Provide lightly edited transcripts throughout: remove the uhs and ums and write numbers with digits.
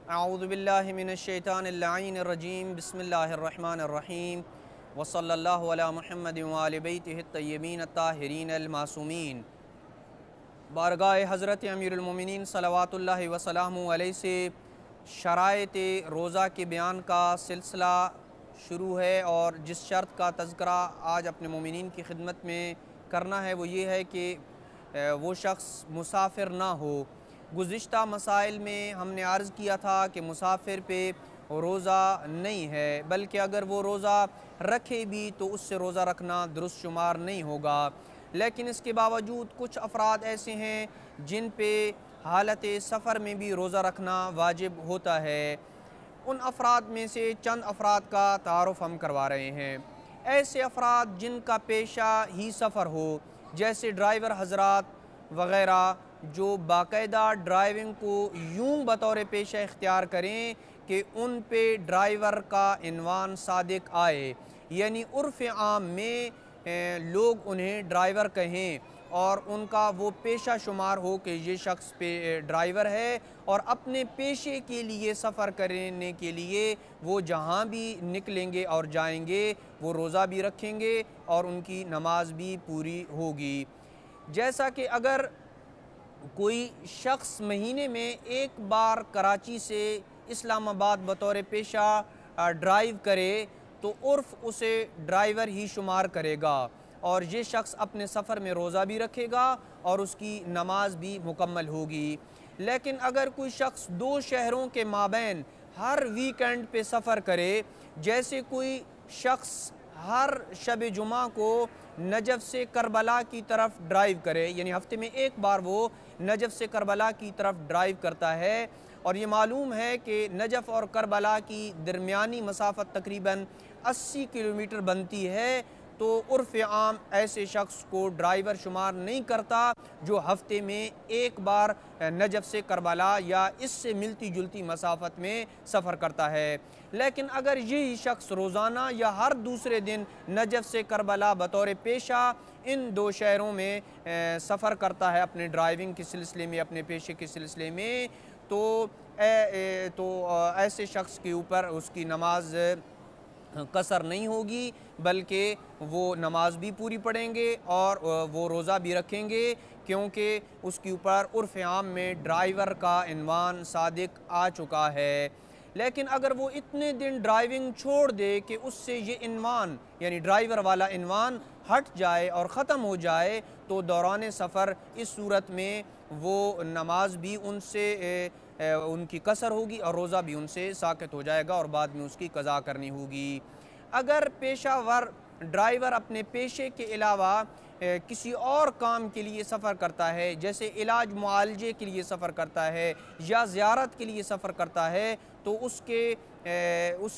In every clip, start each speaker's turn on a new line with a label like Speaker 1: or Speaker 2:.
Speaker 1: اعوذ باللہ من الشیطان اللعین الرجیم بسم اللہ الرحمن الرحیم وصلی اللہ علی محمد وآل بیتہ الطیبین الطاہرین المعصومین۔ بارگاہ حضرت امیر المومنین صلوات اللہ وسلامہ علیہ سے شرائط روزہ کے بیان کا سلسلہ شروع ہے، اور جس شرط کا تذکرہ آج اپنے مومنین کی خدمت میں کرنا ہے وہ یہ ہے کہ وہ شخص مسافر نہ ہو۔ گزشتہ مسائل میں ہم نے عرض کیا تھا کہ مسافر پہ روزہ نہیں ہے، بلکہ اگر وہ روزہ رکھے بھی تو اس سے روزہ رکھنا درست شمار نہیں ہوگا، لیکن اس کے باوجود کچھ افراد ایسے ہیں جن پہ حالت سفر میں بھی روزہ رکھنا واجب ہوتا ہے۔ ان افراد میں سے چند افراد کا تعارف ہم کروا رہے ہیں۔ ایسے افراد جن کا پیشہ ہی سفر ہو، جیسے ڈرائیور حضرات وغیرہ، جو باقاعدہ ڈرائیونگ کو یوں بطور پیشہ اختیار کریں کہ ان پہ ڈرائیور کا عنوان صادق آئے، یعنی عرف عام میں لوگ انہیں ڈرائیور کہیں اور ان کا وہ پیشہ شمار ہو کہ یہ شخص پہ ڈرائیور ہے، اور اپنے پیشے کے لیے سفر کرنے کے لیے وہ جہاں بھی نکلیں گے اور جائیں گے وہ روزہ بھی رکھیں گے اور ان کی نماز بھی پوری ہوگی۔ جیسا کہ اگر کوئی شخص مہینے میں ایک بار کراچی سے اسلام آباد بطور پیشہ ڈرائیو کرے تو عرف اسے ڈرائیور ہی شمار کرے گا، اور یہ شخص اپنے سفر میں روزہ بھی رکھے گا اور اس کی نماز بھی مکمل ہوگی۔ لیکن اگر کوئی شخص دو شہروں کے مابین ہر ویکینڈ پہ سفر کرے، جیسے کوئی شخص ہر شب جمعہ کو نجف سے کربلا کی طرف ڈرائیو کرے، یعنی ہفتے میں ایک بار وہ نجف سے کربلا کی طرف ڈرائیو کرتا ہے، اور یہ معلوم ہے کہ نجف اور کربلا کی درمیانی مسافت تقریباً 80 کلومیٹر بنتی ہے، تو عرف عام ایسے شخص کو ڈرائیور شمار نہیں کرتا جو ہفتے میں ایک بار نجف سے کربلا یا اس سے ملتی جلتی مسافت میں سفر کرتا ہے۔ لیکن اگر یہی شخص روزانہ یا ہر دوسرے دن نجف سے کربلا بطور پیشہ ان دو شہروں میں سفر کرتا ہے اپنے ڈرائیونگ کے سلسلے میں، اپنے پیشے کے سلسلے میں، تو ایسے شخص کے اوپر اس کی نماز قصر نہیں ہوگی، بلکہ وہ نماز بھی پوری پڑھیں گے اور وہ روزہ بھی رکھیں گے، کیونکہ اس کے اوپر عرف عام میں ڈرائیور کا عنوان صادق آ چکا ہے۔ لیکن اگر وہ اتنے دن ڈرائیونگ چھوڑ دے کہ اس سے یہ عنوان یعنی ڈرائیور والا عنوان ہٹ جائے اور ختم ہو جائے، تو دوران سفر اس صورت میں وہ نماز بھی ان سے ان کی قصر ہوگی اور روزہ بھی ان سے ساقط ہو جائے گا اور بعد میں اس کی قضا کرنی ہوگی۔ اگر پیشہ ور ڈرائیور اپنے پیشے کے علاوہ کسی اور کام کے لیے سفر کرتا ہے، جیسے علاج معالجے کے لیے سفر کرتا ہے یا زیارت کے لیے سفر کرتا ہے، تو اس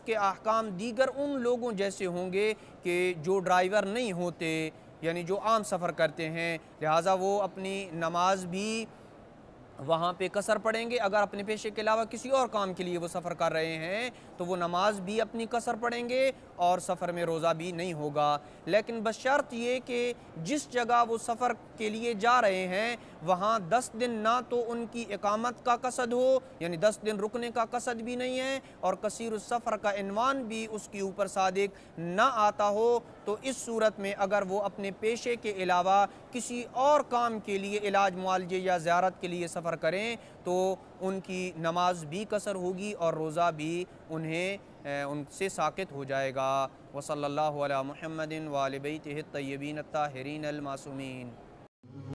Speaker 1: کے احکام دیگر ان لوگوں جیسے ہوں گے کہ جو ڈرائیور نہیں ہوتے، یعنی جو عام سفر کرتے ہیں، لہٰذا وہ اپنی نماز بھی وہاں پہ قصر پڑھیں گے۔ اگر اپنے پیشے کے علاوہ کسی اور کام کے لیے وہ سفر کر رہے ہیں تو وہ نماز بھی اپنی قصر پڑھیں گے اور سفر میں روزہ بھی نہیں ہوگا، لیکن بشرط یہ کہ جس جگہ وہ سفر کے لیے جا رہے ہیں وہاں 10 دن نہ تو ان کی اقامت کا قصد ہو، یعنی 10 دن رکنے کا قصد بھی نہیں ہے، اور قصیر السفر کا عنوان بھی اس کے اوپر صادق نہ آتا ہو، تو اس صورت میں اگر وہ اپنے پیشے کے علاوہ کسی اور کام کے لیے علاج معالجے یا زیارت کے لیے سفر کریں تو ان کی نماز بھی قصر ہوگی اور روزہ بھی ان سے ساقط ہو جائے گا۔ وصلی اللہ علی محمد وآل بیتہ الطیبین الطاہرین المعصومین۔